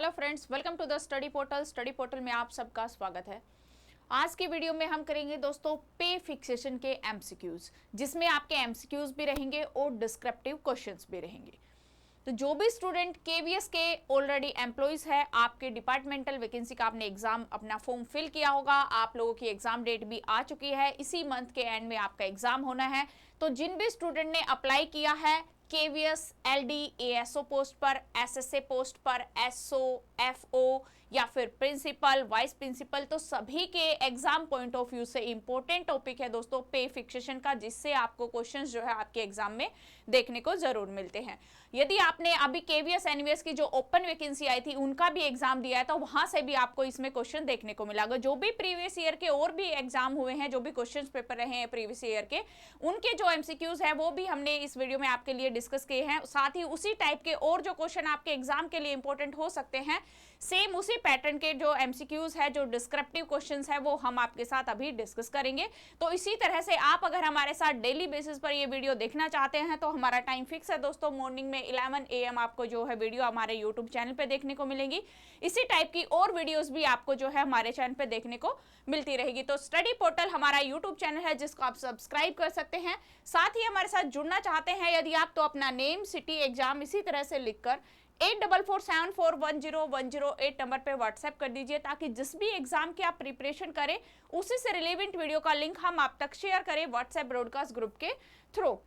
Hello friends, welcome to the study portal. Study portal में आप सबका स्वागत है। आज की वीडियो में हम करेंगे दोस्तों पे फिक्सेशन के एमसीक्यूज, जिसमें आपके एमसीक्यूज भी रहेंगे और डिस्क्रिप्टिव क्वेश्चंस भी रहेंगे। तो जो भी स्टूडेंट केवीएस के ऑलरेडी एम्प्लॉइज है, आपके डिपार्टमेंटल वैकेंसी का आपने एग्जाम अपना फॉर्म फिल किया होगा, आप लोगों की एग्जाम डेट भी आ चुकी है, इसी मंथ के एंड में आपका एग्जाम होना है। तो जिन भी स्टूडेंट ने अप्लाई किया है केवीएस, एलडी, एएसओ पोस्ट पर, एसएसए पोस्ट पर, एसओ, एफओ या फिर प्रिंसिपल, वाइस प्रिंसिपल, तो सभी के एग्जाम पॉइंट ऑफ व्यू से इंपॉर्टेंट टॉपिक है दोस्तों पे फिक्सेशन का, जिससे आपको क्वेश्चंस जो है आपके एग्जाम में देखने को जरूर मिलते हैं। यदि आपने अभी केवीएस एनवीएस की जो ओपन वैकेंसी आई थी उनका भी एग्जाम दिया है, तो वहां से भी आपको इसमें क्वेश्चन देखने को मिलेगा। जो भी प्रीवियस ईयर के और भी एग्जाम हुए हैं, जो भी क्वेश्चन पेपर रहे हैं प्रीवियस ईयर के, उनके जो एमसीक्यूज है वो भी हमने इस वीडियो में आपके लिए डिस्कस किए हैं। साथ ही उसी टाइप के और जो क्वेश्चन आपके एग्जाम के लिए इंपॉर्टेंट हो सकते हैं, सेम उसी पैटर्न के जो एमसीक्यूज है, जो डिस्क्रिप्टिव क्वेश्चंस है, वो हम आपके साथ अभी डिस्कस करेंगे। तो इसी तरह से आप अगर हमारे साथ डेली बेसिस पर ये वीडियो देखना चाहते हैं तो हमारा टाइम फिक्स है दोस्तों, मॉर्निंग में 11 AM आपको जो है वीडियो हमारे यूट्यूब चैनल पे देखने को मिलेंगी। इसी टाइप की और वीडियोस भी आपको जो है हमारे चैनल पे देखने को मिलती रहेगी। तो स्टडी पोर्टल हमारा यूट्यूब चैनल है, जिसको आप सब्सक्राइब कर सकते हैं। साथ ही हमारे साथ जुड़ना चाहते हैं यदि आप, तो अपना नेम, सिटी, एग्जाम इसी तरह से लिखकर 8447410108 नंबर पे व्हाट्सएप कर दीजिए, ताकि जिस भी एग्जाम की आप प्रिपरेशन करें उसी से रिलेवेंट वीडियो का लिंक हम आप तक शेयर करें व्हाट्सएप ब्रॉडकास्ट ग्रुप के थ्रू।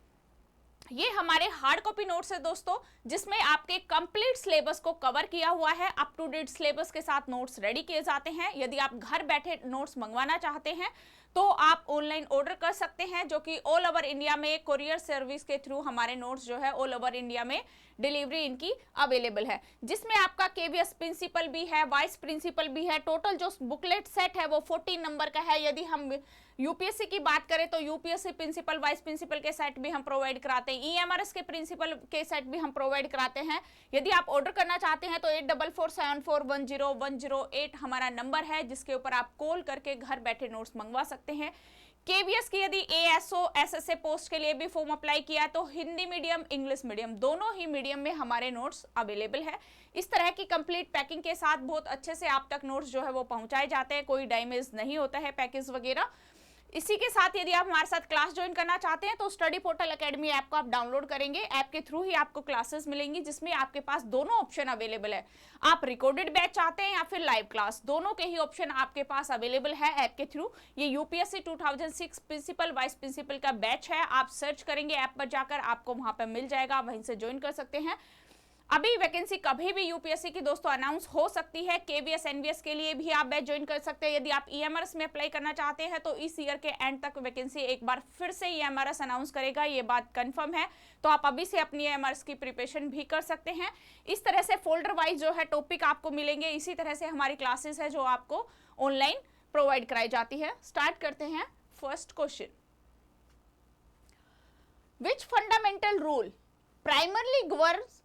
ये हमारे हार्ड कॉपी नोट्स है दोस्तों, जिसमें आपके कंप्लीट सिलेबस को कवर किया हुआ है। अप टू डेट सिलेबस के साथ नोट्स रेडी किए जाते हैं। यदि आप घर बैठे नोट्स मंगवाना चाहते हैं तो आप ऑनलाइन ऑर्डर कर सकते हैं, जो कि ऑल ओवर इंडिया में कोरियर सर्विस के थ्रू हमारे नोट्स जो है ऑल ओवर इंडिया में डिलीवरी इनकी अवेलेबल है, जिसमें आपका केवीएस प्रिंसिपल भी है, वाइस प्रिंसिपल भी है। टोटल जो बुकलेट सेट है वो 14 नंबर का है। यदि हम यूपीएससी की बात करें तो यूपीएससी प्रिंसिपल, वाइस प्रिंसिपल के सेट भी हम प्रोवाइड कराते हैं, ईएमआरएस के प्रिंसिपल के सेट भी हम प्रोवाइड कराते हैं। यदि आप ऑर्डर करना चाहते हैं तो 8447410108 हमारा नंबर है, जिसके ऊपर आप कॉल करके घर बैठे नोट्स मंगवा सकते हैं। केवीएस की यदि एएसओ, एसएसए पोस्ट के लिए भी फॉर्म अप्लाई किया तो हिंदी मीडियम, इंग्लिश मीडियम, दोनों ही मीडियम में हमारे नोट्स अवेलेबल है। इस तरह की कंप्लीट पैकिंग के साथ बहुत अच्छे से आप तक नोट्स जो है वो पहुंचाए जाते हैं, कोई डैमेज नहीं होता है पैकेज वगैरह। इसी के साथ यदि आप हमारे साथ क्लास ज्वाइन करना चाहते हैं तो स्टडी पोर्टल एकेडमी ऐप को आप डाउनलोड करेंगे। ऐप के थ्रू ही आपको क्लासेस मिलेंगी, जिसमें आपके पास दोनों ऑप्शन अवेलेबल है। आप रिकॉर्डेड बैच चाहते हैं या फिर लाइव क्लास, दोनों के ही ऑप्शन आपके पास अवेलेबल है ऐप के थ्रू। ये यूपीएससी 2006 प्रिंसिपल, वाइस प्रिंसिपल का बैच है। आप सर्च करेंगे ऐप पर जाकर, आपको वहां पर मिल जाएगा, वहीं से ज्वाइन कर सकते हैं। अभी वैकेंसी कभी भी यूपीएससी की दोस्तों अनाउंस हो सकती है। केवीएस, एनवीएस के लिए भी आप बैच ज्वाइन कर सकते हैं। यदि आप ईएमआरएस में अप्लाई करना चाहते हैं तो इस ईयर के एंड तक वैकेंसी एक बार फिर से ईएमआरएस अनाउंस करेगा, ये बात कंफर्म है। तो आप अभी से अपनी ईएमआरएस की प्रिपरेशन भी कर सकते हैं। इस तरह से फोल्डर वाइज जो है टॉपिक आपको मिलेंगे। इसी तरह से हमारी क्लासेस है जो आपको ऑनलाइन प्रोवाइड कराई जाती है। स्टार्ट करते हैं first question. Which fundamental rule primarily governs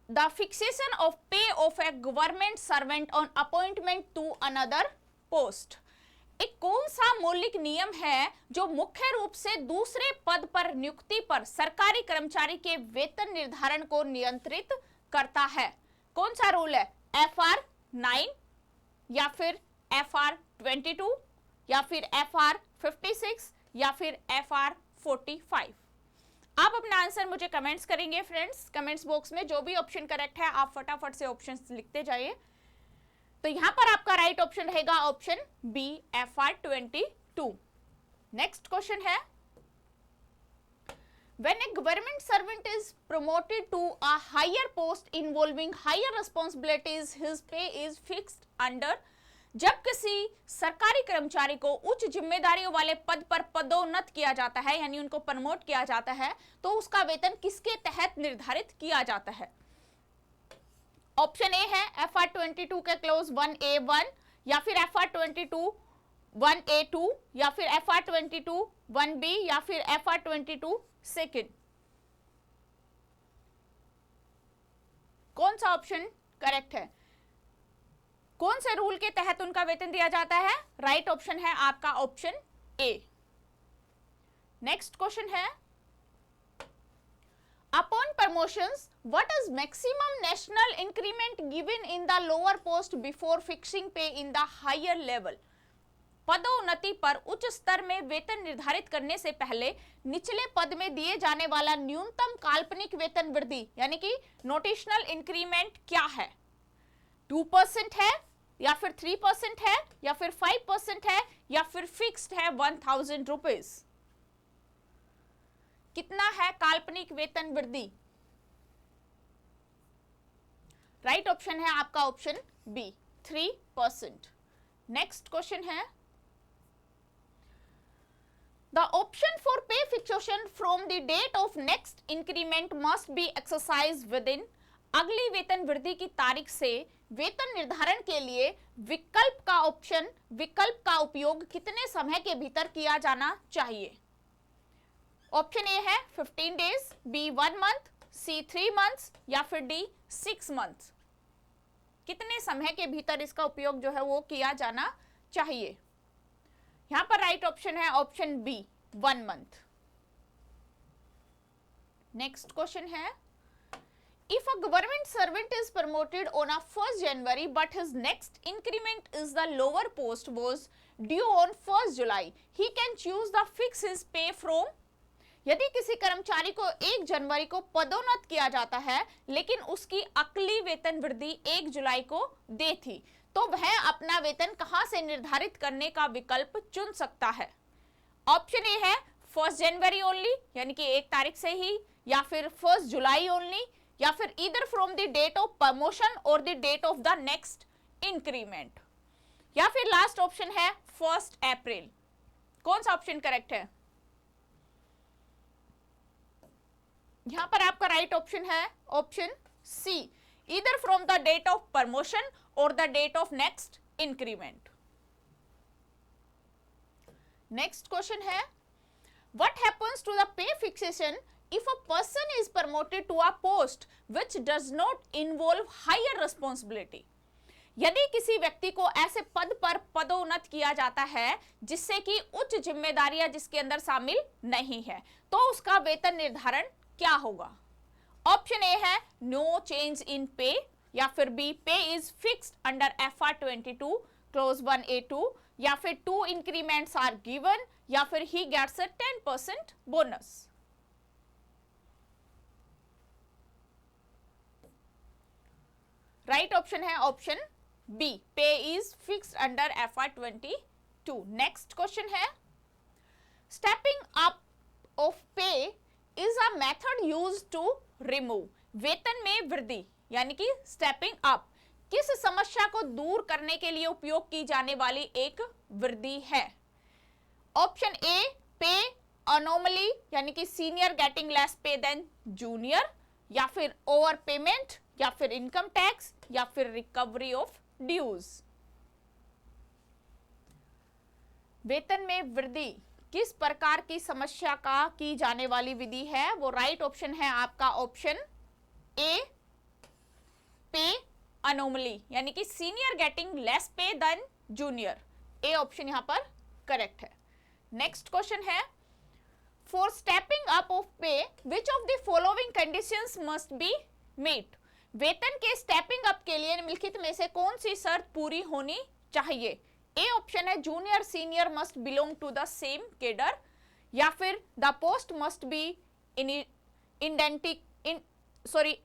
the fixation of pay of a government servant on appointment to another post? एक कौन सा मौलिक नियम है जो मुख्य रूप से दूसरे पद पर नियुक्ति पर सरकारी कर्मचारी के वेतन निर्धारण को नियंत्रित करता है? कौन सा रूल है? FR 9 या फिर FR 22 या फिर FR 56 या फिर FR 45? आप अपना आंसर मुझे कमेंट्स करेंगे फ्रेंड्स, कमेंट्स बॉक्स में। जो भी ऑप्शन करेक्ट है आप फटाफट से ऑप्शंस लिखते जाइए। तो यहां पर आपका राइट ऑप्शन रहेगा option B, FR 22। Next question है, when a government servant is promoted to a higher post involving higher responsibilities, his pay is fixed under। जब किसी सरकारी कर्मचारी को उच्च जिम्मेदारियों वाले पद पर पदोन्नत किया जाता है, यानी उनको प्रमोट किया जाता है, तो उसका वेतन किसके तहत निर्धारित किया जाता है? ऑप्शन ए है FR 22 के क्लोज 1A1 या फिर FR 22 1A2 या फिर FR 22 1B या फिर FR 22 सेकेंड। कौन सा ऑप्शन करेक्ट है? कौन से रूल के तहत उनका वेतन दिया जाता है? राइट ऑप्शन है आपका ऑप्शन ए। नेक्स्ट क्वेश्चन है, Upon promotions, what is maximum national increment given in the lower post before fixing pay in the higher level? पदोन्नति पर उच्च स्तर में वेतन निर्धारित करने से पहले निचले पद में दिए जाने वाला न्यूनतम काल्पनिक वेतन वृद्धि यानी कि नोटिशनल इंक्रीमेंट क्या है? 2% है या फिर 3% है या फिर 5% है या फिर फिक्स्ड है 1000 रुपीज? कितना है काल्पनिक वेतन वृद्धि? राइट ऑप्शन है आपका ऑप्शन बी 3%। नेक्स्ट क्वेश्चन है the option for pay fixation from the date of next increment must be exercise within. अगली वेतन वृद्धि की तारीख से वेतन निर्धारण के लिए विकल्प का उपयोग कितने समय के भीतर किया जाना चाहिए? ऑप्शन ए है 15 डेज, बी 1 मंथ, सी 3 मंथ्स या फिर डी 6 मंथ्स। कितने समय के भीतर इसका उपयोग जो है वो किया जाना चाहिए? यहां पर राइट ऑप्शन है option B 1 month. Next question है if a government servant is promoted on a 1st January but his next increment is the lower post was due on 1st July, he can choose the fix his pay from। यदि किसी कर्मचारी को 1 जनवरी को पदोन्नत किया जाता है लेकिन उसकी अगली वेतन वृद्धि 1 जुलाई को दे थी, तो वह अपना वेतन कहां से निर्धारित करने का विकल्प चुन सकता है? ऑप्शन ए है 1st जनवरी ओनली यानी कि 1 तारीख से ही, या फिर 1st जुलाई ओनली, या फिर either from the date of promotion और the date of the next increment, या फिर लास्ट ऑप्शन है 1st अप्रैल। कौन सा ऑप्शन करेक्ट है? यहां पर आपका राइट ऑप्शन है option C, either from the date of promotion और the date of next increment. Next question है what happens to the pay fixation if a person is promoted to a post which does not involve higher responsibility। यदि किसी व्यक्ति को ऐसे पद पर पदोन्नत किया जाता है जिससे कि उच्च जिम्मेदारियां जिसके अंदर शामिल नहीं है, तो उसका वेतन निर्धारण क्या होगा? ऑप्शन ए है नो चेंज इन पे, या फिर B pay is fixed under FR 22 clause 1A2, या फिर 2 इंक्रीमेंट्स आर गिवन, या फिर he gets a 10% bonus. Right option है option B, pay is fixed under FR 22। Next question है stepping up of pay is a method used to remove. वेतन में वृद्धि यानी कि स्टेपिंग अप किस समस्या को दूर करने के लिए उपयोग की जाने वाली एक वृद्धि है? ऑप्शन ए पे अनोमली यानी कि senior getting less pay than junior, या फिर ओवर पेमेंट, या फिर इनकम टैक्स, या फिर रिकवरी ऑफ ड्यूज। वेतन में वृद्धि किस प्रकार की समस्या का की जाने वाली विधि है? वो राइट ऑप्शन है आपका ऑप्शन ए पे अनोमली यानी कि senior getting less pay than junior. A option यहां पर करेक्ट है। नेक्स्ट क्वेश्चन है for stepping up of pay which of the following conditions must be meet. वेतन के स्टेपिंग अप के लिए निम्नलिखित में से कौन सी शर्त पूरी होनी चाहिए? ए ऑप्शन है junior senior must belong to the same cadre, या फिर the post must be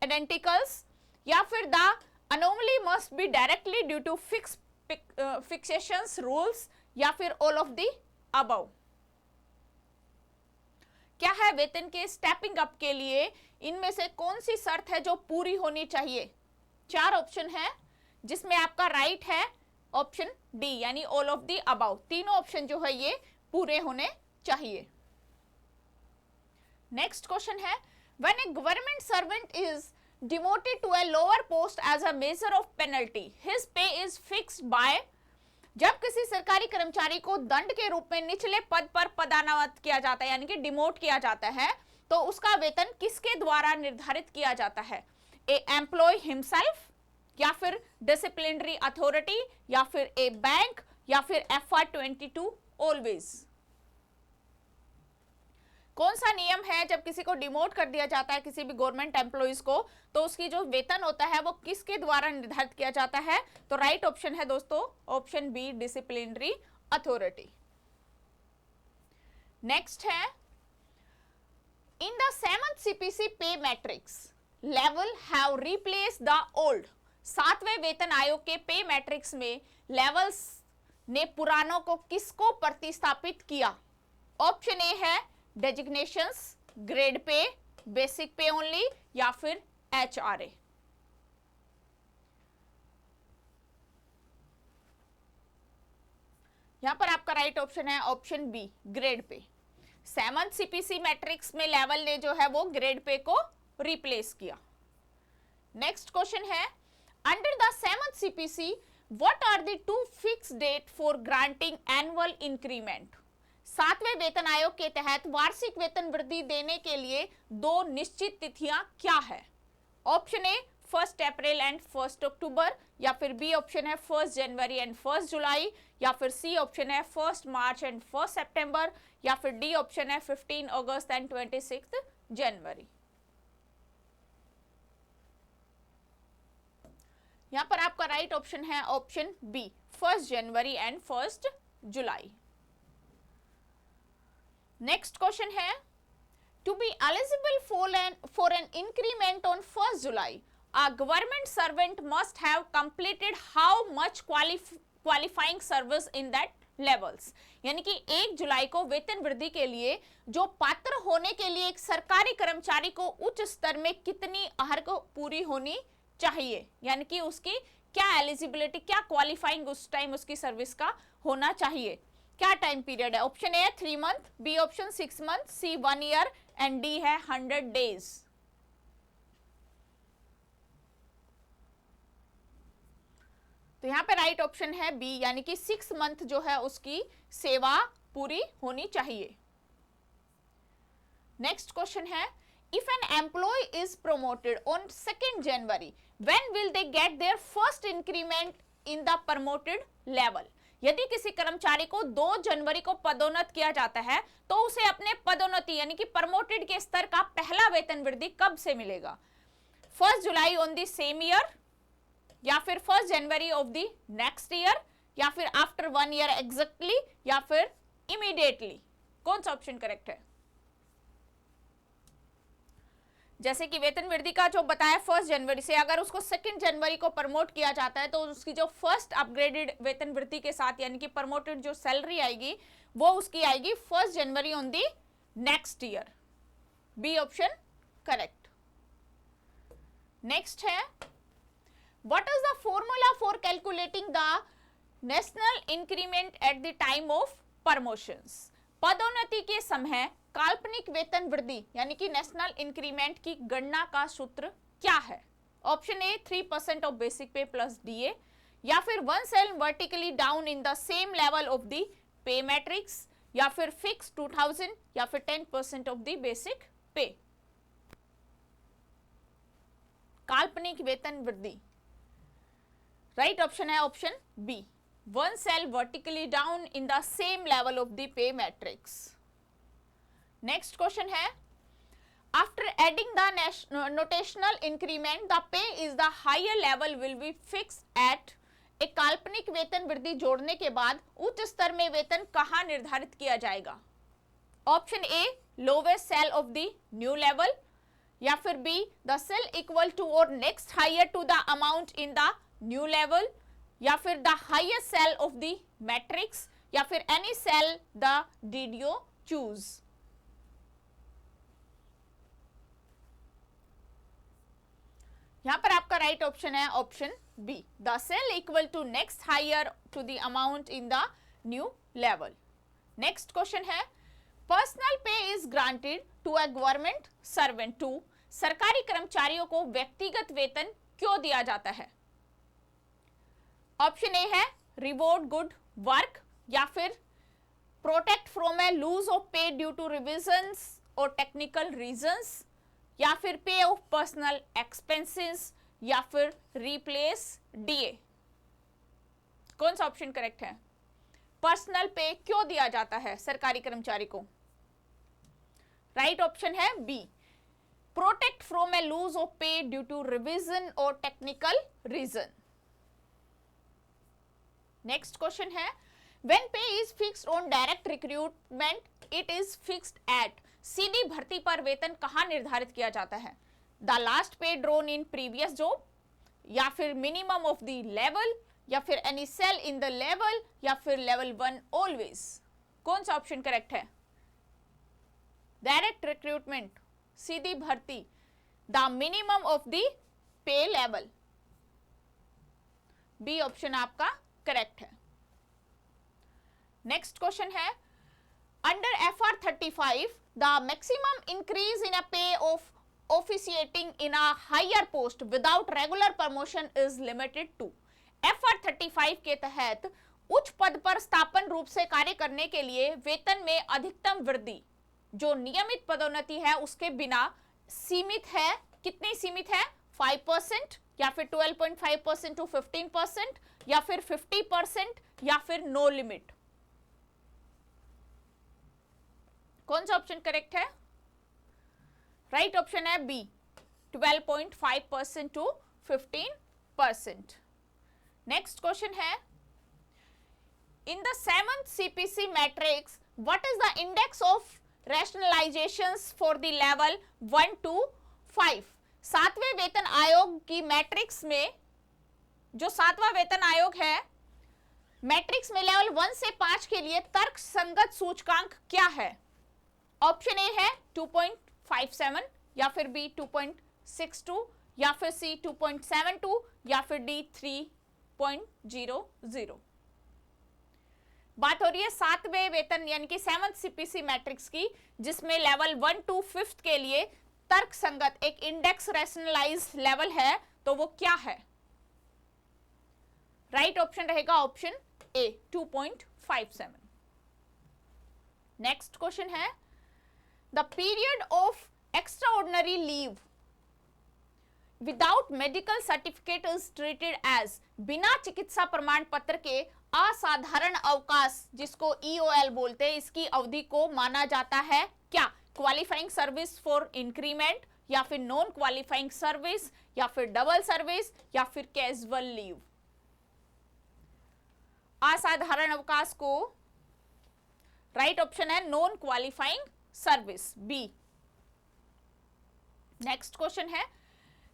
identicals, या फिर the anomaly must be directly due to fixations rules, या फिर ऑल ऑफ द अबव। क्या है वेतन के स्टेपिंग अप के लिए इनमें से कौन सी शर्त है जो पूरी होनी चाहिए? 4 ऑप्शन है जिसमें आपका राइट है ऑप्शन डी यानी ऑल ऑफ द अबाउ। तीनों ऑप्शन जो है ये पूरे होने चाहिए। नेक्स्ट क्वेश्चन है when a government servant is demoted to a lower post as a measure of penalty his pay is fixed by. जब किसी सरकारी कर्मचारी को दंड के रूप में निचले पद पर पदान्नत किया जाता है यानी कि डिमोट किया जाता है, तो उसका वेतन किसके द्वारा निर्धारित किया जाता है? ए एम्प्लॉय हिमसेल्फ, या फिर डिसिप्लिनरी अथॉरिटी, या फिर ए बैंक, या फिर FR 22 ऑलवेज। कौन सा नियम है जब किसी को डिमोट कर दिया जाता है, किसी भी गवर्नमेंट एम्प्लॉइज को, तो उसकी जो वेतन होता है वो किसके द्वारा निर्धारित किया जाता है? तो राइट ऑप्शन है दोस्तों option B, disciplinary authority. Next है, in the 7th CPC pay matrix level have replace the old. 7वें वेतन आयोग के पे मैट्रिक्स में लेवल्स ने पुरानों को किसको प्रतिस्थापित किया? ऑप्शन ए है designations, grade pay, basic pay only या फिर HRA। यहां पर आपका राइट ऑप्शन है option B, grade pay. 7th CPC matrix में लेवल ने जो है वो ग्रेड पे को रिप्लेस किया। नेक्स्ट क्वेश्चन है, under the 7th CPC what are the two fix date for granting annual increment? 7वें वेतन आयोग के तहत वार्षिक वेतन वृद्धि देने के लिए दो निश्चित तिथियां क्या है? ऑप्शन ए 1 अप्रैल एंड 1 अक्टूबर, या फिर बी ऑप्शन है 1 जनवरी एंड 1 जुलाई, या फिर सी ऑप्शन है 1 मार्च एंड 1 सितंबर, या फिर डी ऑप्शन है 15 अगस्त एंड 26 जनवरी। यहां पर आपका राइट ऑप्शन है option B, 1 January and 1 July. Next question है, to be eligible for an increment on 1 July a government servant must have completed how much qualifying service in that levels। यानी कि 1 जुलाई को वेतन वृद्धि के लिए जो पात्र होने के लिए एक सरकारी कर्मचारी को उच्च स्तर में कितनी आहर को पूरी होनी चाहिए, यानी कि उसकी क्या एलिजिबिलिटी, क्या क्वालिफाइंग उस टाइम उसकी सर्विस का होना चाहिए, क्या टाइम पीरियड है? Option A 3 month, B option 6 month, C 1 year and D है 100 डेज। तो यहां पे राइट ऑप्शन है बी, यानी कि 6 मंथ जो है उसकी सेवा पूरी होनी चाहिए। नेक्स्ट क्वेश्चन है, if an employ is promoted on 2 January when will they get their first increment in the promoted level? यदि किसी कर्मचारी को 2 जनवरी को पदोन्नत किया जाता है तो उसे अपने पदोन्नति यानी कि प्रमोटेड के स्तर का पहला वेतन वृद्धि कब से मिलेगा? 1 जुलाई ऑन द सेम ईयर, या फिर 1 January of the next year, या फिर आफ्टर 1 ईयर एग्जैक्टली, या फिर इमीडिएटली? कौन सा ऑप्शन करेक्ट है? जैसे कि वेतन वृद्धि का जो बताया 1 जनवरी से, अगर उसको 2 जनवरी को प्रमोट किया जाता है तो उसकी जो फर्स्ट अपग्रेडेड वेतन वृद्धि के साथ यानी कि प्रमोटेड जो सैलरी आएगी वो उसकी आएगी 1 January on the next year. B option correct. Next है, what is the formula for calculating the national increment at the time of promotions? पदोन्नति के समय काल्पनिक वेतन वृद्धि यानी कि नेशनल इंक्रीमेंट की गणना का सूत्र क्या है? Option A 3% of basic pay plus DA, या फिर 1 cell vertically down in the same level of the pay matrix, या फिर फिक्स 2000, या फिर 10% ऑफ द बेसिक पे। काल्पनिक वेतन वृद्धि राइट ऑप्शन है option B, 1 cell vertically down in the same level of the pay matrix. Next question है, after adding the notational increment, the pay is the higher level will be fixed at। एक काल्पनिक वेतन वृद्धि जोड़ने के बाद उच्च स्तर में वेतन कहां निर्धारित किया जाएगा? Option A lowest cell of the new level, या फिर B the cell equal to और next higher to the amount in the new level, या फिर the highest cell of the matrix, या फिर any cell the did you choose? यहां पर आपका राइट ऑप्शन है option B, the cell equal to next higher to the amount in the new level. Next question है, personal पे is granted to a government servant to. सरकारी कर्मचारियों को व्यक्तिगत वेतन क्यों दिया जाता है? ऑप्शन ए है रिवॉर्ड गुड वर्क, या फिर protect from a loss of pay due to revisions और टेक्निकल रीजंस, या फिर पे ऑफ पर्सनल एक्सपेंसेस, या फिर रिप्लेस डीए। कौन सा ऑप्शन करेक्ट है? पर्सनल पे क्यों दिया जाता है सरकारी कर्मचारी को? राइट ऑप्शन है B, protect from a loss of pay due to revision और टेक्निकल रीजन। नेक्स्ट क्वेश्चन है, when pay is fixed on direct recruitment it is fixed at, सीधी भर्ती पर वेतन कहां निर्धारित किया जाता है? The last pay drawn in previous job, या फिर मिनिमम ऑफ द लेवल, या फिर any cell in the level, या फिर लेवल 1 ऑलवेज। कौन सा ऑप्शन करेक्ट है? डायरेक्ट रिक्रूटमेंट, सीधी भर्ती, the minimum of the pay level, B option आपका करेक्ट है। नेक्स्ट क्वेश्चन है, under FR 35 the maximum increase in a pay of officiating in a higher post without regular promotion is limited to। FR 35 के तहत उच्च पद पर स्थापन रूप से कार्य करने के लिए वेतन में अधिकतम वृद्धि जो नियमित पदोन्नति है उसके बिना सीमित है। कितनी सीमित है? 5% या फिर 12.5% टू 15% या फिर 50% या फिर नो लिमिट। कौन सा ऑप्शन करेक्ट है? राइट ऑप्शन है बी, 12.5% टू 15%। नेक्स्ट क्वेश्चन है, in the 7th CPC matrix what is the index of rationalisations for the level 1 to 5। 7वें वेतन आयोग की मैट्रिक्स में, जो 7वां वेतन आयोग है, मैट्रिक्स में लेवल 1 से 5 के लिए तर्क संगत सूचकांक क्या है? ऑप्शन ए है 2.57, या फिर बी 2.62, या फिर सी 2.72, या फिर डी 3.00। बात हो रही है 7वें वेतन यानी कि 7th CPC मैट्रिक्स की, जिसमें लेवल 1 to 5 के लिए तर्क संगत एक इंडेक्स रैशनलाइज लेवल है, तो वो क्या है? राइट ऑप्शन रहेगा ऑप्शन ए 2.57। नेक्स्ट क्वेश्चन है, the period of extraordinary leave without medical certificate is treated as, बिना चिकित्सा प्रमाण पत्र के असाधारण अवकाश जिसको EOL बोलते हैं, इसकी अवधि को माना जाता है क्या? क्वालिफाइंग सर्विस फॉर इंक्रीमेंट, या फिर नॉन क्वालिफाइंग सर्विस, या फिर डबल सर्विस, या फिर कैजुअल लीव। असाधारण अवकाश को राइट ऑप्शन है non qualifying service, B. Next question है,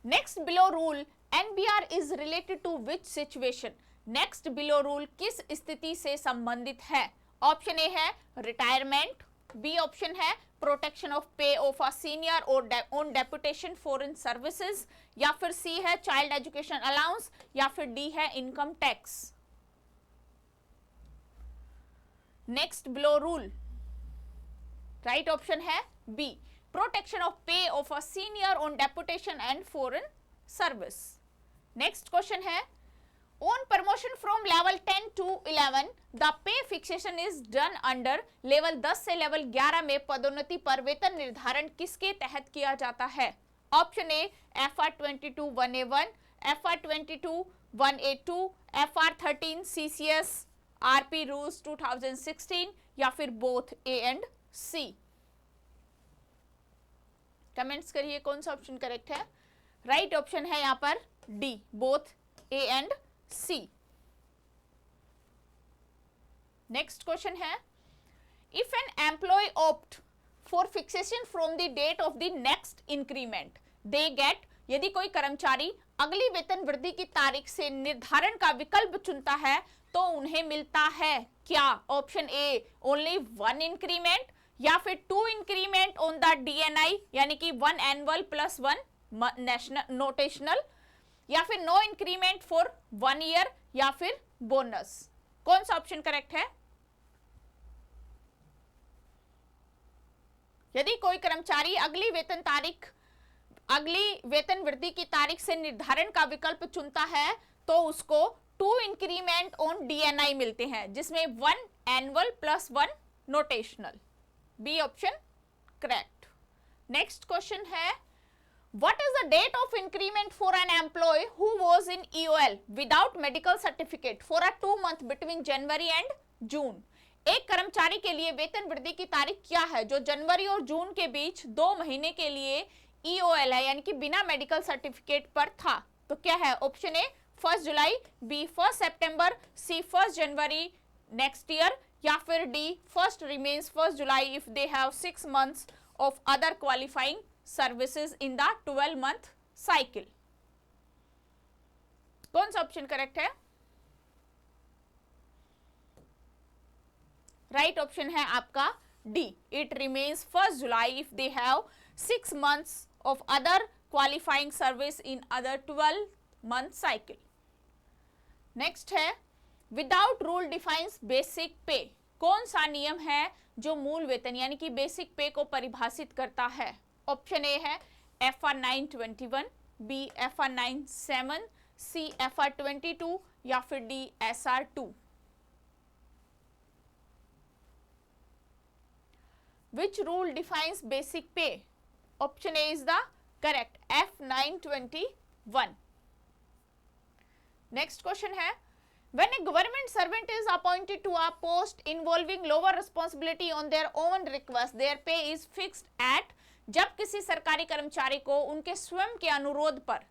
next below rule NBR is related to which situation. Next below rule किस स्थिति से संबंधित है? ऑप्शन ए है रिटायरमेंट, बी ऑप्शन है protection of pay of a senior और ऑन डेपुटेशन फॉरेन सर्विसेज, या फिर सी है चाइल्ड एजुकेशन अलाउंस, या फिर डी है income tax. Next below rule right option है B, protection of pay of a senior on deputation and foreign service. Next question है, on promotion from level 10 to 11 the pay fixation is done under. Level 10 से level 11 में पदोन्नति पर वेतन निर्धारण किसके तहत किया जाता है? ऑप्शन ए FR 22 1A1, FR 22 1A2, FR 13 CCS RP rules 2016, या फिर both A and C. Comments करिए कौन सा ऑप्शन करेक्ट है। राइट ऑप्शन है यहां पर D, both A and C. Next question है, if an employee opt for fixation from the date of the next increment they get. यदि कोई कर्मचारी अगली वेतन वृद्धि की तारीख से निर्धारण का विकल्प चुनता है तो उन्हें मिलता है क्या? ऑप्शन ए ओनली 1 इंक्रीमेंट, या फिर 2 इंक्रीमेंट ऑन द DNI यानी कि 1 एनुअल प्लस 1 नेशनल नोटेशनल, या फिर नो इंक्रीमेंट फॉर 1 ईयर, या फिर बोनस। कौन सा ऑप्शन करेक्ट है? यदि कोई कर्मचारी अगली वेतन वृद्धि की तारीख से निर्धारण का विकल्प चुनता है तो उसको 2 इंक्रीमेंट ऑन DNI मिलते हैं, जिसमें 1 annual plus 1 notational, B option correct. Next question है, what is the date of increment for an employee who was in EOL without medical certificate for a 2 month between January and June? एक कर्मचारी के लिए वेतन वृद्धि की तारीख क्या है जो जनवरी और जून के बीच 2 महीने के लिए EOL है यानी कि बिना मेडिकल सर्टिफिकेट पर था? तो क्या है? Option A 1 July, B 1 September, C 1 January next year, या फिर D first remains 1 July if they have 6 months of other qualifying services in the 12-month cycle. कौन सा ऑप्शन करेक्ट है? राइट ऑप्शन है आपका D, it remains 1 July if they have 6 months of other qualifying service in other 12-month cycle. Next है without rule defines basic पे। कौन सा नियम है जो मूल वेतन यानी कि बेसिक पे को परिभाषित करता है? ऑप्शन ए है FR 921, बी FR 97, सी FR 22 या फिर D SR 2। Which rule defines basic pay? Option A is the correct, F 921. Next question है when a government servant is appointed to a post involving lower responsibility on their own request, their pay is fixed at। जब किसी सरकारी कर्मचारी को उनके स्वयं के अनुरोध पर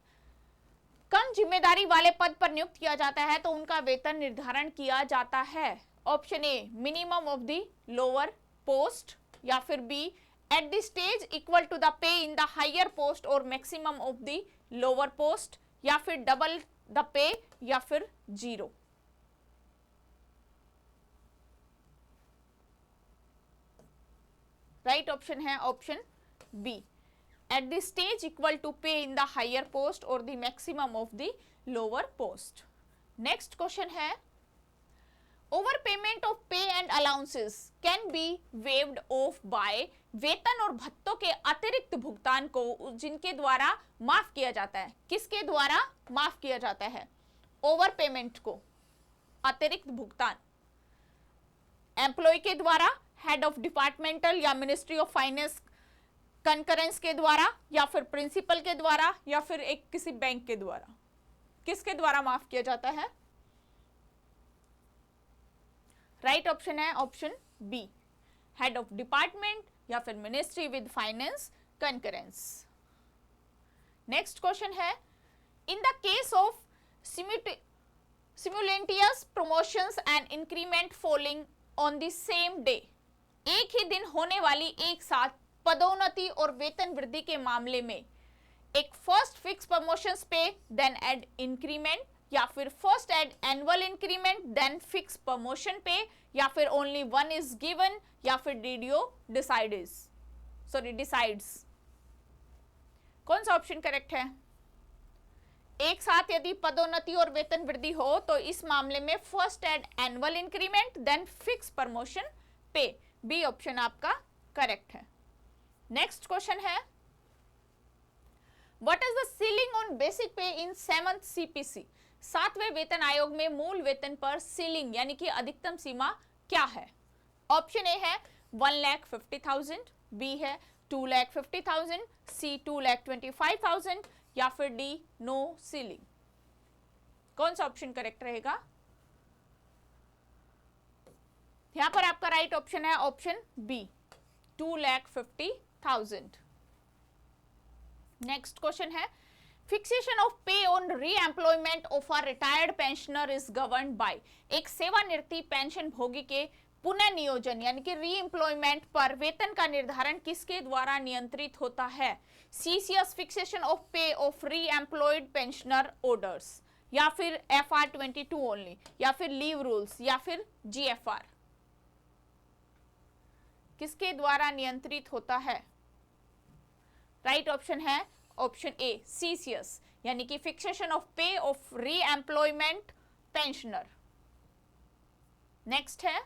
कम जिम्मेदारी वाले पद पर नियुक्त किया जाता है तो उनका वेतन निर्धारण किया जाता है। Option A minimum of the lower post, या फिर B at the stage equal to the pay in the higher post और maximum of the lower post, या फिर डबल द पे, या फिर जीरो। राइट ऑप्शन है option B, at the stage equal to pay in the higher post और the maximum of the lower post. Next question है overpayment of pay and allowances can be waived off by. वेतन और भत्तों के अतिरिक्त भुगतान को जिनके द्वारा माफ किया जाता है, किसके द्वारा माफ किया जाता है? ओवरपेमेंट को अतिरिक्त भुगतान एम्प्लॉय के द्वारा, हेड ऑफ डिपार्टमेंटल या मिनिस्ट्री ऑफ फाइनेंस कंकरेंस के द्वारा, या फिर प्रिंसिपल के द्वारा, या फिर एक किसी बैंक के द्वारा। किसके द्वारा माफ किया जाता है? राइट ऑप्शन है option B, head of department या फिर ministry with finance concurrence. Next question है in the case of simultaneous promotions and increment following on the same day. एक ही दिन होने वाली एक साथ पदोन्नति और वेतन वृद्धि के मामले में एक first fix promotions pay then add increment, या फिर first add annual increment then fix promotion pay, या फिर ओनली वन इज गिवन, या फिर डीडीओ डिसाइड्स। कौन सा ऑप्शन करेक्ट है? एक साथ यदि पदोन्नति और वेतन वृद्धि हो तो इस मामले में first add annual increment then fix promotion pay, B option आपका करेक्ट है। नेक्स्ट क्वेश्चन है what is the ceiling on basic pay in 7th CPC। 7वें वेतन आयोग में मूल वेतन पर सीलिंग यानी कि अधिकतम सीमा क्या है? ऑप्शन ए है 1,50,000, बी है 2,50,000, सी 2,25,000, या फिर डी नो सीलिंग। कौन सा ऑप्शन करेक्ट रहेगा? यहां पर आपका राइट ऑप्शन है ऑप्शन बी 2,50,000। नेक्स्ट क्वेश्चन है फिक्सेशन ऑफ पे on re-employment of a retired pensioner is governed bye. एक सेवानिवृत्ति पेंशन भोगी के पुनः नियोजन यानी कि रीएम्प्लॉयमेंट पर वेतन का निर्धारण किसके द्वारा नियंत्रित होता है? CCS fixation of pay of रीएम्प्लॉयड pensioner orders, या फिर FR 22 ओनली, या फिर लीव रूल्स, या फिर GFR। किसके द्वारा नियंत्रित होता है? राइट ऑप्शन है ऑप्शन ए सीसीएस यानी कि fixation of pay of reemployment pensioner. Next है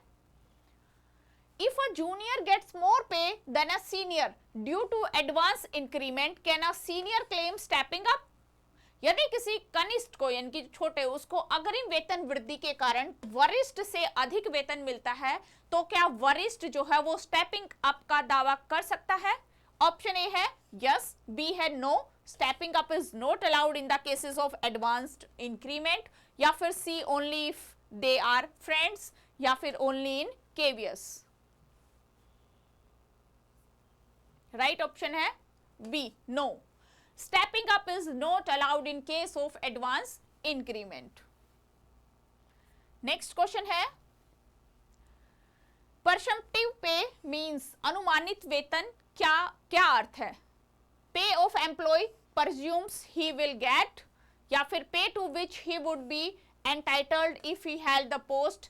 if a junior gets more pay than a senior due to advance increment can a senior claim stepping up. यदि किसी कनिष्ठ को यानी कि छोटे उसको अग्रिम वेतन वृद्धि के कारण वरिष्ठ से अधिक वेतन मिलता है तो क्या वरिष्ठ जो है वो स्टेपिंग अप का दावा कर सकता है? ऑप्शन ए है यस, बी है no, stepping up is not allowed in the cases of advanced increment, या फिर C only if they are friends, या फिर ओनली इन केवियस। राइट ऑप्शन है B, no. Stepping up is not allowed in case of advance increment. Next question है, perceptive pay means अनुमानित वेतन, क्या अर्थ है? Pay of employee presumes he will get, या फिर pay to which he would be entitled if he held the post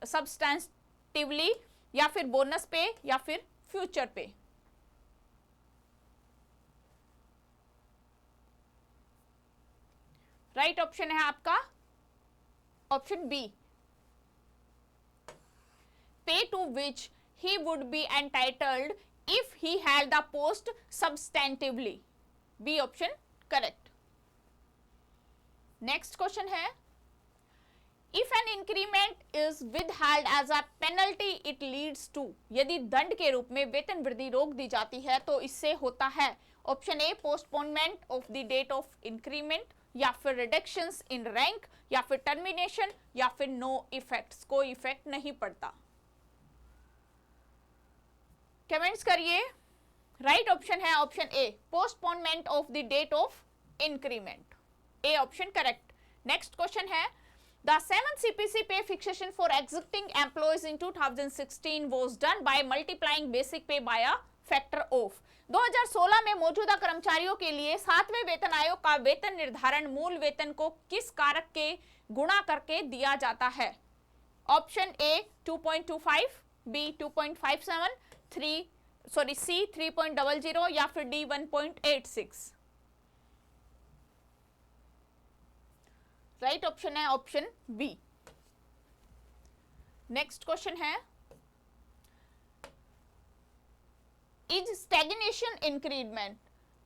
substantively, या फिर बोनस पे, या फिर फ्यूचर पे। राइट ऑप्शन है आपका option B, pay to which he would be entitled if he held the post substantively। B option correct. Next question है, if an increment is withheld as a penalty it leads to, यदि दंड के रूप में वेतन वृद्धि रोक दी जाती है तो इससे होता है option A postponement of the date of increment, या फिर रिडक्शंस इन रैंक, या फिर टर्मिनेशन, या फिर नो इफेक्ट्स, कोई इफेक्ट नहीं पड़ता। कमेंट्स करिए। राइट ऑप्शन है option A postponement of the date of increment, A option correct. Next question है, the 7th CPC pay fixation for existing employees in 2016 was done by multiplying basic pay by a factor of. 2016 में मौजूदा कर्मचारियों के लिए 7वें वेतन आयोग का वेतन निर्धारण मूल वेतन को किस कारक के गुणा करके दिया जाता है? ऑप्शन ए 2.25, बी 2.57, सी 3.00, या फिर डी 1.86। राइट ऑप्शन है ऑप्शन बी। नेक्स्ट क्वेश्चन है, is stagnation increment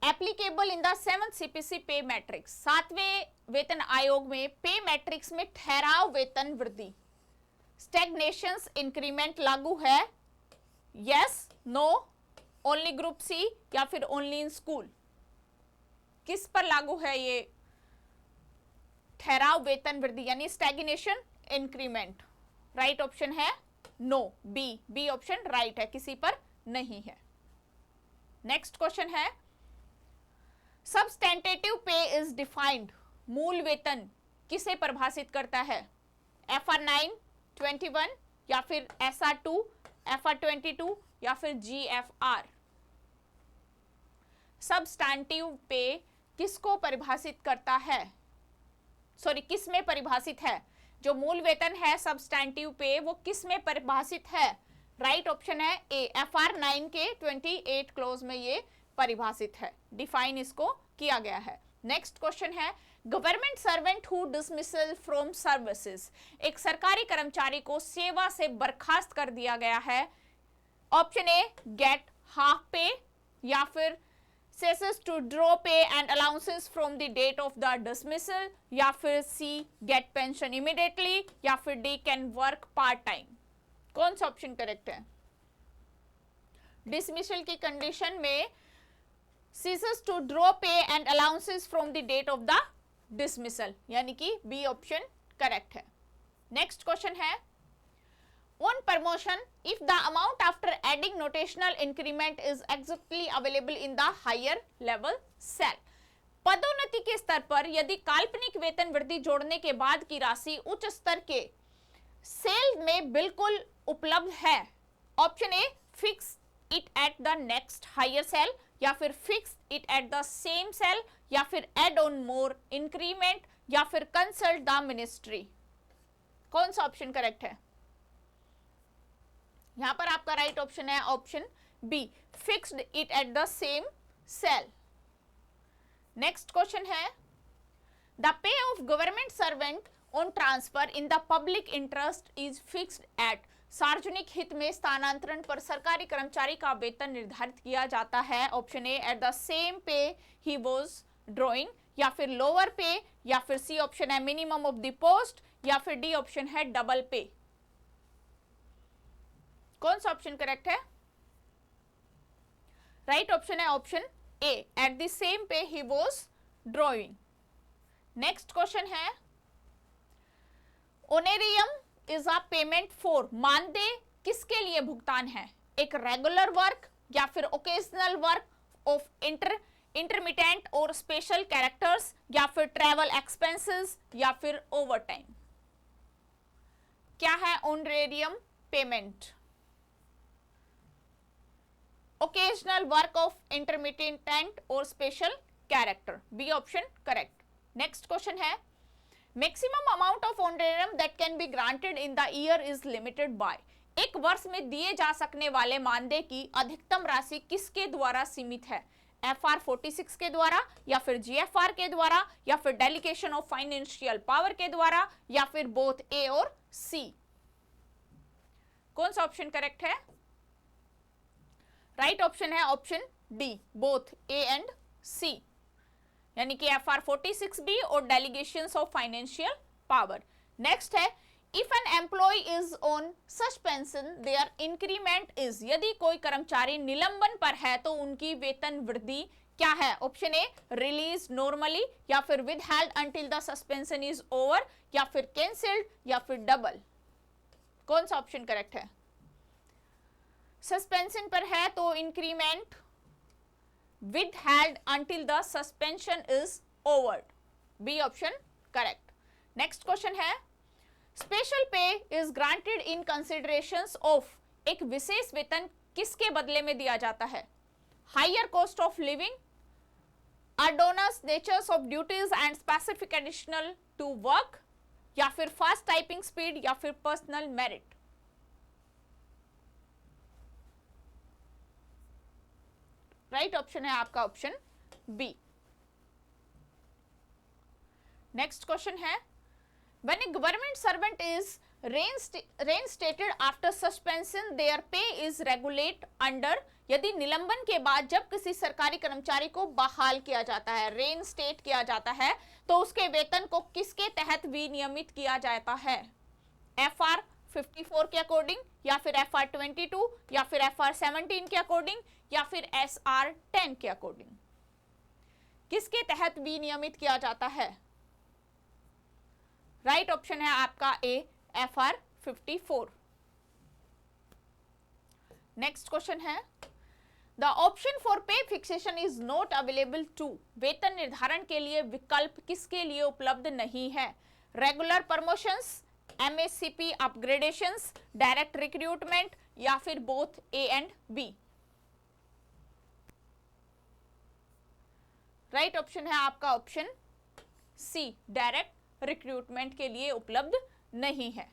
applicable in the 7th CPC pay matrix? 7वें वेतन आयोग में पे मैट्रिक्स में ठहराव वेतन वृद्धि स्टैग्नेशन इंक्रीमेंट लागू है? Yes, no, only group C, या फिर ओनली इन स्कूल? किस पर लागू है ये ठहराव वेतन वृद्धि यानी स्टैग्नेशन इंक्रीमेंट? राइट ऑप्शन है नो, बी ऑप्शन राइट है, किसी पर नहीं है। नेक्स्ट क्वेश्चन है, सब्सटेंटेटिव पे इज डिफाइंड, मूल वेतन किसे परिभाषित करता है? FR 9, 21, या फिर SR 2, FR 22, या फिर GFR? सब्सटेंटिव पे किसको परिभाषित करता है? किस में परिभाषित है? जो मूल वेतन है सब्सटेंटिव पे वो किस में परिभाषित है? राइट ऑप्शन है ए, FR 9 के 28 क्लोज में ये परिभाषित है, डिफाइन इसको किया गया है। नेक्स्ट क्वेश्चन है, government servant who dismissal from services, एक सरकारी कर्मचारी को सेवा से बर्खास्त कर दिया गया है। ऑप्शन ए गेट हाफ पे, या फिर ceases to draw pay and allowances from the date of the dismissal, या फिर सी get pension immediately, या फिर D can work part time। कौन सा ऑप्शन करेक्ट है? डिसमिसल की कंडीशन में ceases to draw pay and allowances from the date of the dismissal, यानी कि बी ऑप्शन करेक्ट है। नेक्स्ट क्वेश्चन है, on promotion if the amount after adding notational increment is exactly available in the higher level cell, पदोन्नति के स्तर पर यदि काल्पनिक वेतन वृद्धि जोड़ने के बाद की राशि उच्च स्तर के सेल में बिल्कुल उपलब्ध है। Option A fix it at the next higher cell, या फिर fix it at the same cell, या फिर एड ऑन मोर इंक्रीमेंट, या फिर कंसल्ट द मिनिस्ट्री। कौन सा ऑप्शन करेक्ट है? यहां पर आपका राइट ऑप्शन है option B, fixed it at the same cell. Next question है, the pay of government servant on transfer in the public interest is fixed at, सार्वजनिक हित में स्थानांतरण पर सरकारी कर्मचारी का वेतन निर्धारित किया जाता है। Option A at the same pay he was drawing, या फिर लोअर पे, या फिर सी ऑप्शन है मिनिमम ऑफ द पोस्ट, या फिर डी ऑप्शन है डबल पे। कौन सा ऑप्शन करेक्ट है? राइट ऑप्शन है option A at the same pay he was drawing. Next question है, honorarium is a payment for, मानदेय किसके लिए भुगतान है? एक रेगुलर वर्क या फिर ओकेजनल वर्क ऑफ इंटरमिटेंट और स्पेशल कैरेक्टर्स, या फिर ट्रैवल एक्सपेंसेस, या फिर ओवरटाइम। क्या है honorarium payment? Occasional work of intermittent और special character, B option correct. Next question है, maximum amount of honorarium that can be granted in the year is limited by, एक वर्ष में दिए जा सकने वाले मानदेय की अधिकतम राशि किसके द्वारा सीमित है? FR 46 के द्वारा, या फिर GFR के द्वारा, या फिर डेलीगेशन ऑफ फाइनेंशियल पावर के द्वारा, या फिर बोथ ए और सी। कौन सा ऑप्शन करेक्ट है? राइट ऑप्शन है option D, both A and C, यानी कि FR 46B और delegations of financial power. Next है, if an employ is on suspension their increment is, यदि कोई कर्मचारी निलंबन पर है तो उनकी वेतन वृद्धि क्या है? ऑप्शन ए रिलीज नॉर्मली, या फिर withheld until the suspension is over, या फिर कैंसिल्ड, या फिर डबल। कौन सा ऑप्शन करेक्ट है? सस्पेंशन पर है तो increment withheld until the suspension is over, B option correct. Next question है, special pay is granted in considerations of, एक विशेष वेतन किसके बदले में दिया जाता है? higher cost of living, arduous natures of duties and specific additional to work, या फिर fast typing speed, या फिर personal merit। राइट ऑप्शन है आपका ऑप्शन बी। नेक्स्ट क्वेश्चन है, when a government servant is reinstated after suspension their pay is regulate under, यदि निलंबन के बाद जब किसी सरकारी कर्मचारी को बहाल किया जाता है, रेनस्टेट किया जाता है, तो उसके वेतन को किसके तहत विनियमित किया जाता है? FR 54 के अकॉर्डिंग, या फिर FR 22, या फिर FR 17 के अकॉर्डिंग, या फिर SR 10 के अकॉर्डिंग? किसके तहत विनियमित किया जाता है? राइट ऑप्शन है आपका ए, FR 54। नेक्स्ट क्वेश्चन है, the option for pay fixation is not available to, वेतन निर्धारण के लिए विकल्प किसके लिए उपलब्ध नहीं है? Regular promotions, MSCP upgradations, direct recruitment, या फिर both A and B? Right option है आपका ऑप्शन सी, डायरेक्ट रिक्रूटमेंट के लिए उपलब्ध नहीं है।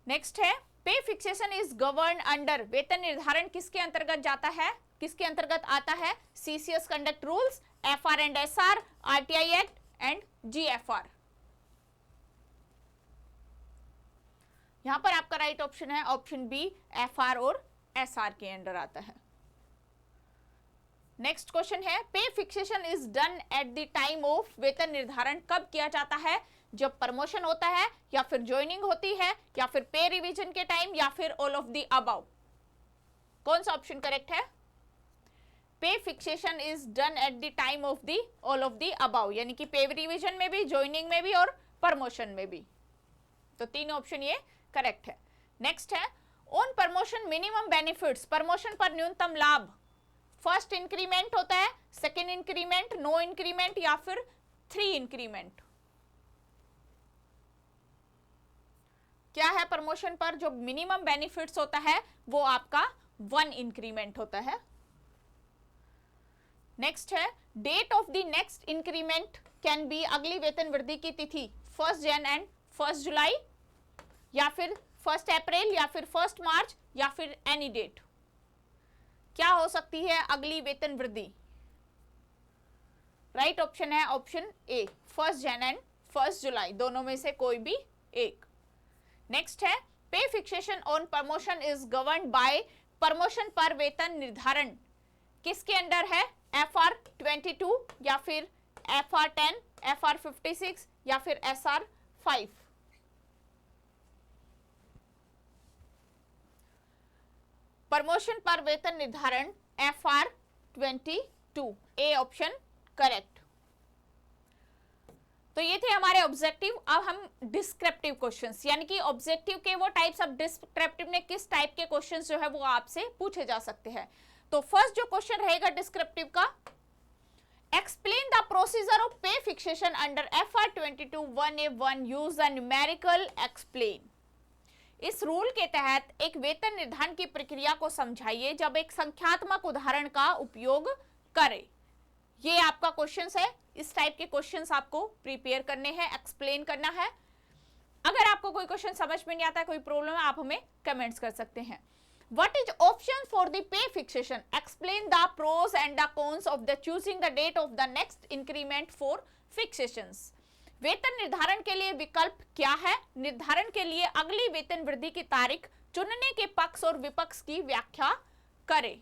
नेक्स्ट है, पे फिक्सेशन इज गवर्न अंडर, वेतन निर्धारण किसके अंतर्गत जाता है, किसके अंतर्गत आता है? CCS conduct rules, FR and SR, RTI act and GFR। यहां पर आपका राइट ऑप्शन है ऑप्शन बी, FR और SR के अंडर आता है। नेक्स्ट क्वेश्चन है, पे fixation is done at the time of, वेतन निर्धारण कब किया जाता है? जब प्रमोशन होता है, या फिर ज्वाइनिंग होती है, या फिर पे रिवीजन के टाइम, या फिर ऑल ऑफ द अबव? कौन सा ऑप्शन करेक्ट है? पे fixation is done at the time of the all of the above, यानी कि पे रिवीजन में भी, ज्वाइनिंग में भी और प्रमोशन में भी। तो तीन ऑप्शन ये करेक्ट है। नेक्स्ट है, on promotion minimum benefits, promotion पर न्यूनतम लाभ, फर्स्ट इंक्रीमेंट होता है, सेकेंड इंक्रीमेंट, नो इंक्रीमेंट, या फिर 3 इंक्रीमेंट? क्या है प्रमोशन पर जो मिनिमम बेनिफिट्स होता है? वो आपका 1 इंक्रीमेंट होता है। नेक्स्ट है, date of the next increment can be, अगली वेतन वृद्धि की तिथि 1 जन एंड 1 जुलाई, या फिर 1 अप्रैल, या फिर 1 मार्च, या फिर एनी डेट? क्या हो सकती है अगली वेतन वृद्धि? राइट ऑप्शन है ऑप्शन ए, 1 जन एंड 1 जुलाई, दोनों में से कोई भी एक। नेक्स्ट है, पे fixation on promotion is governed bye, promotion पर वेतन निर्धारण किसके अंडर है? FR 22, या फिर FR 10, FR 56, या फिर SR 5? प्रमोशन पर वेतन निर्धारण FR 22, ए ऑप्शन करेक्ट। तो ये थे हमारे ऑब्जेक्टिव। अब हम डिस्क्रिप्टिव क्वेश्चंस, यानी कि ऑब्जेक्टिव के वो टाइप्स, अब डिस्क्रिप्टिव में किस टाइप के क्वेश्चंस जो है वो आपसे पूछे जा सकते हैं। तो फर्स्ट जो क्वेश्चन रहेगा डिस्क्रिप्टिव का, एक्सप्लेन द प्रोसीजर ऑफ पे fixation under FR 22 1A1 use the numerical explain. इस रूल के तहत एक वेतन निर्धारण की प्रक्रिया को समझाइए जब एक संख्यात्मक उदाहरण का उपयोग करें। ये आपका क्वेश्चन है, इस टाइप के क्वेश्चंस आपको प्रिपेयर करने हैं, एक्सप्लेन करना है। अगर आपको कोई क्वेश्चन समझ में नहीं आता है, कोई प्रॉब्लम है, आप हमें कमेंट्स कर सकते हैं। What is option for the pay fixation? Explain the pros and the cons of the choosing the date of the next increment for fixations. वेतन निर्धारण के लिए विकल्प क्या है? निर्धारण के लिए अगली वेतन वृद्धि की तारीख चुनने के पक्ष और विपक्ष की व्याख्या करें।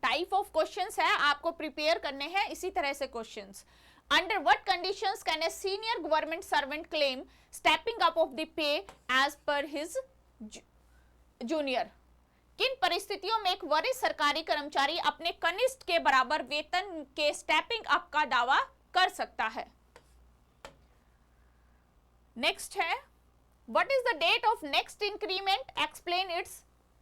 टाइप ऑफ क्वेश्चंस है, आपको प्रिपेयर करने हैं इसी तरह से questions. Under what conditions can a senior government servant claim stepping up of the pay as per his junior? किन परिस्थितियों में एक वरिष्ठ सरकारी कर्मचारी अपने कनिष्ठ के बराबर वेतन के स्टेपिंग अप का दावा कर सकता है? नेक्स्ट है, what is the date of next increment, explain its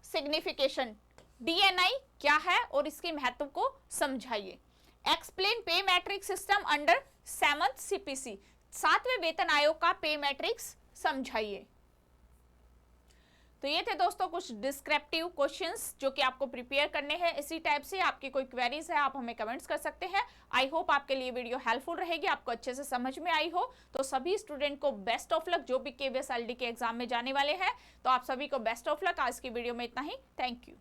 signification. DNI क्या है और इसके महत्व को समझाइए। एक्सप्लेन पे matrix system under 7th CPC, 7वें वेतन आयोग का पे मैट्रिक्स समझाइए। तो ये थे दोस्तों कुछ डिस्क्रिप्टिव क्वेश्चंस जो कि आपको प्रिपेयर करने हैं। इसी टाइप से आपकी कोई क्वेरीज है आप हमें कमेंट्स कर सकते हैं। आई होप आपके लिए वीडियो हेल्पफुल रहेगी, आपको अच्छे से समझ में आई हो। तो सभी स्टूडेंट को बेस्ट ऑफ लक, जो भी KVS LD के एग्जाम में जाने वाले हैं। तो आप सभी को बेस्ट ऑफ लक। आज की वीडियो में इतना ही, थैंक यू।